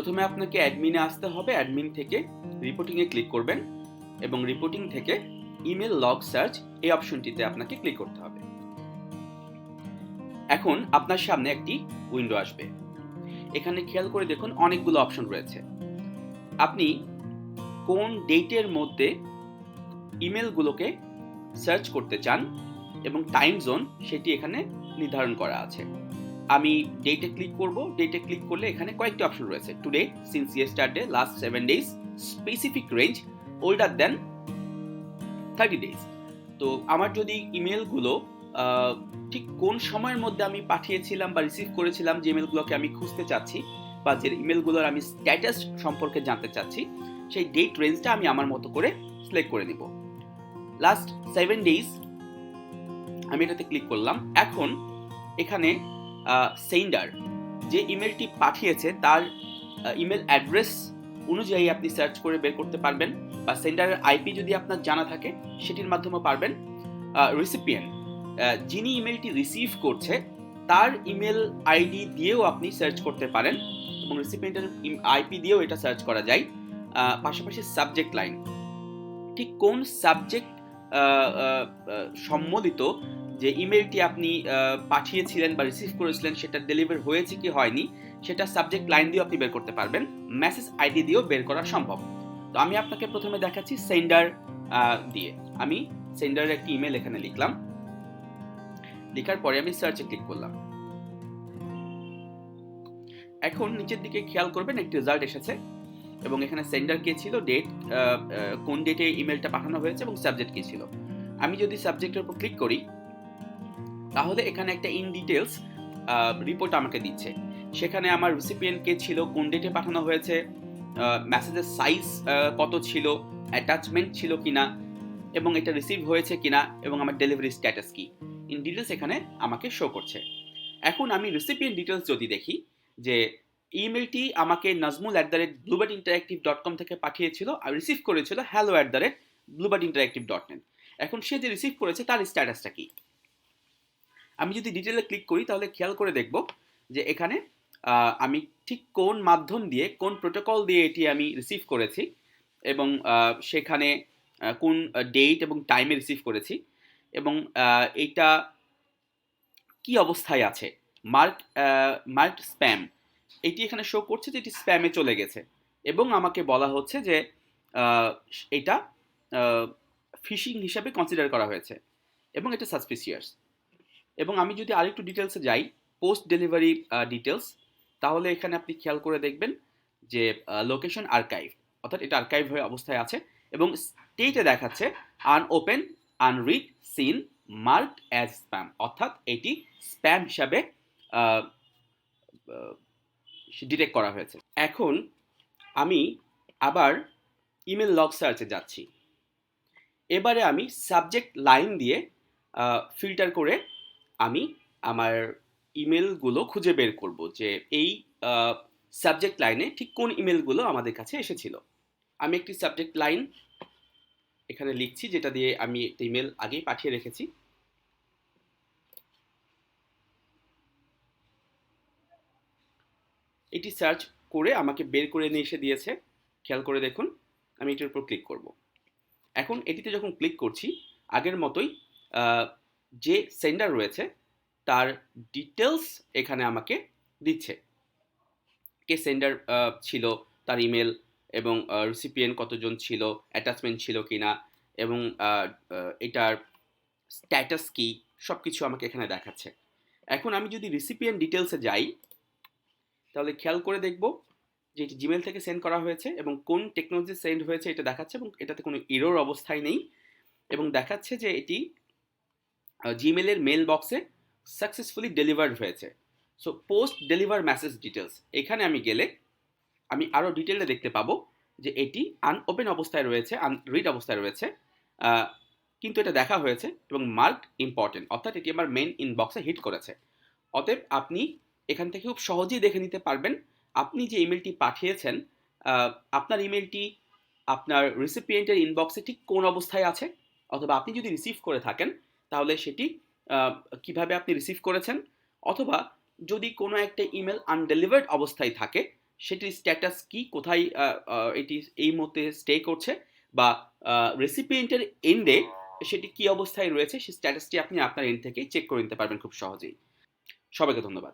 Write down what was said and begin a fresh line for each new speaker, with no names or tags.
প্রথমে আপনাকে অ্যাডমিনে আসতে হবে। অ্যাডমিন থেকে রিপোর্টিংয়ে ক্লিক করবেন এবং রিপোর্টিং থেকে ইমেল লগ সার্চ এই অপশনটিতে আপনাকে ক্লিক করতে হবে। এখন আপনার সামনে একটি উইন্ডো আসবে। এখানে খেয়াল করে দেখুন অনেকগুলো অপশন রয়েছে। আপনি কোন ডেটের মধ্যে ইমেলগুলোকে সার্চ করতে চান এবং টাইম জোন সেটি এখানে নির্ধারণ করা আছে। আমি ডেটে ক্লিক করব। ডেটে ক্লিক করলে এখানে কয়েকটি অপশন রয়েছে। Today, since yesterday, last 7 days, specific range, older than 30 days. তো আমার যদি ইমেলগুলো ঠিক কোন সময়ের মধ্যে আমি পাঠিয়েছিলাম বা রিসিভ করেছিলাম, যে ইমেলগুলোকে আমি খুঁজতে চাচ্ছি বা যে ইমেলগুলোর আমি স্ট্যাটাস সম্পর্কে জানতে চাচ্ছি, সেই ডেট রেঞ্জটা আমি আমার মতো করে সিলেক্ট করে নিব। লাস্ট 7 ডেজ আমি এটাতে ক্লিক করলাম। এখন এখানে সেন্ডার যে ইমেলটি পাঠিয়েছে তার ইমেল অ্যাড্রেস অনুযায়ী আপনি সার্চ করে বের করতে পারবেন, বা সেন্ডারের আইপি যদি আপনার জানা থাকে সেটির মাধ্যমে পারবেন। রিসিপিয়েন্ট যিনি ইমেলটি রিসিভ করছে তার ইমেল আইডি দিয়েও আপনি সার্চ করতে পারেন এবং রিসিপিয়েন্টের আইপি দিয়েও এটা সার্চ করা যায়। পাশাপাশি সাবজেক্ট লাইন, ঠিক কোন সাবজেক্ট সম্বলিত যে ইমেলটি আপনি পাঠিয়েছিলেন বা রিসিভ করেছিলেন সেটা ডেলিভার হয়েছে কি হয়নি সেটা সাবজেক্ট লাইন দিয়েও আপনি বের করতে পারবেন। মেসেজ আইডি দিয়েও বের করা সম্ভব। তো আমি আপনাকে প্রথমে দেখাচ্ছি সেন্ডার দিয়ে। আমি সেন্ডারের একটি ইমেল এখানে লিখলাম। লেখার পরে আমি সার্চে ক্লিক করলাম। এখন নিচের দিকে খেয়াল করবেন একটি রেজাল্ট এসেছে এবং এখানে সেন্ডার কে ছিল, ডেট, কোন ডেটে ইমেলটা পাঠানো হয়েছে এবং সাবজেক্ট কি ছিল। আমি যদি সাবজেক্টের উপর ক্লিক করি তাহলে এখানে একটা ইন ডিটেলস রিপোর্ট আমাকে দিচ্ছে। সেখানে আমার রিসিপিয়েন্ট কে ছিল, কোন ডেটে পাঠানো হয়েছে, মেসেজের সাইজ কত ছিল, অ্যাটাচমেন্ট ছিল কিনা এবং এটা রিসিভ হয়েছে কিনা এবং আমার ডেলিভারি স্ট্যাটাস কি, ইন ডিটেলস এখানে আমাকে শো করছে। এখন আমি রিসিপিয়েন্ট ডিটেলস যদি দেখি যে ইমেলটি আমাকে nazmul@bluebird.interactive.com থেকে পাঠিয়েছিল আর রিসিভ করেছিল hello@bluebird.interactive.net। এখন সে যে রিসিভ করেছে তার স্ট্যাটাসটা কি। আমি যদি ডিটেলে ক্লিক করি তাহলে খেয়াল করে দেখব যে এখানে আমি ঠিক কোন মাধ্যম দিয়ে, কোন প্রোটোকল দিয়ে এটি আমি রিসিভ করেছি এবং সেখানে কোন ডেট এবং টাইমে রিসিভ করেছি এবং এটা কি অবস্থায় আছে। মার্কড স্প্যাম এটি এখানে শো করছে যে এটি স্প্যামে চলে গেছে এবং আমাকে বলা হচ্ছে যে এটা ফিশিং হিসাবে কনসিডার করা হয়েছে এবং এটা সাসপিসিয়াস। এবং আমি যদি আরেকটু ডিটেলসে যাই, পোস্ট ডেলিভারি ডিটেলস, তাহলে এখানে আপনি খেয়াল করে দেখবেন যে লোকেশন আর্কাইভ, অর্থাৎ এটা আর্কাইভ হয়ে অবস্থায় আছে এবং স্টেটে দেখাচ্ছে unopen, unread, seen, marked as spam, অর্থাৎ এটি স্প্যাম হিসাবে ডিটেক্ট করা হয়েছে। এখন আমি আবার ইমেল লগ সার্চে যাচ্ছি। এবারে আমি সাবজেক্ট লাইন দিয়ে ফিল্টার করে আমি আমার ইমেলগুলো খুঁজে বের করব যে এই সাবজেক্ট লাইনে ঠিক কোন ইমেলগুলো আমাদের কাছে এসেছিল। আমি একটি সাবজেক্ট লাইন এখানে লিখছি যেটা দিয়ে আমি একটা ইমেল আগেই পাঠিয়ে রেখেছি। এটি সার্চ করে আমাকে বের করে নিয়ে এসে দিয়েছে। খেয়াল করে দেখুন, আমি এটির উপর ক্লিক করব। এখন এটিতে যখন ক্লিক করছি আগের মতোই যে সেন্ডার রয়েছে তার ডিটেলস এখানে আমাকে দিচ্ছে। কে সেন্ডার ছিল, তার ইমেল এবং রিসিপিয়েন্ট কতজন ছিল, অ্যাটাচমেন্ট ছিল কিনা এবং এটার স্ট্যাটাস কি, সব কিছু আমাকে এখানে দেখাচ্ছে। এখন আমি যদি রিসিপিয়েন্ট ডিটেলসে যাই তাহলে খেয়াল করে দেখব যে এটি জিমেল থেকে সেন্ড করা হয়েছে এবং কোন টেকনোলজি সেন্ড হয়েছে এটা দেখাচ্ছে এবং এটাতে কোনো এরর অবস্থায় নেই এবং দেখাচ্ছে যে এটি জিমেলের মেল বক্সে সাকসেসফুলি ডেলিভার্ড হয়েছে। So post deliver message details, এখানে আমি গেলে আমি আরও ডিটেলে দেখতে পাবো যে এটি আনওপেন অবস্থায় রয়েছে, আনরিড অবস্থায় রয়েছে, কিন্তু এটা দেখা হয়েছে এবং মার্কড ইম্পর্টেন্ট, অর্থাৎ এটি আমার মেইন ইনবক্সে হিট করেছে। অতএব আপনি এখান থেকে খুব সহজেই দেখে নিতে পারবেন আপনি যে ইমেলটি পাঠিয়েছেন আপনার ইমেলটি আপনার রিসিপিয়েন্টের ইনবক্সে ঠিক কোন অবস্থায় আছে, অথবা আপনি যদি রিসিভ করে থাকেন তাহলে সেটি কিভাবে আপনি রিসিভ করেছেন, অথবা যদি কোনো একটা ইমেল আনডেলিভার্ড অবস্থায় থাকে সেটির স্ট্যাটাস কি, কোথায় এটি এই মুহূর্তে স্টে করছে, বা রেসিপিয়েন্টের এন্ডে সেটি কি অবস্থায় রয়েছে, সেই স্ট্যাটাসটি আপনি আপনার এন্ড থেকে চেক করে নিতে পারবেন খুব সহজেই। সবাইকে ধন্যবাদ।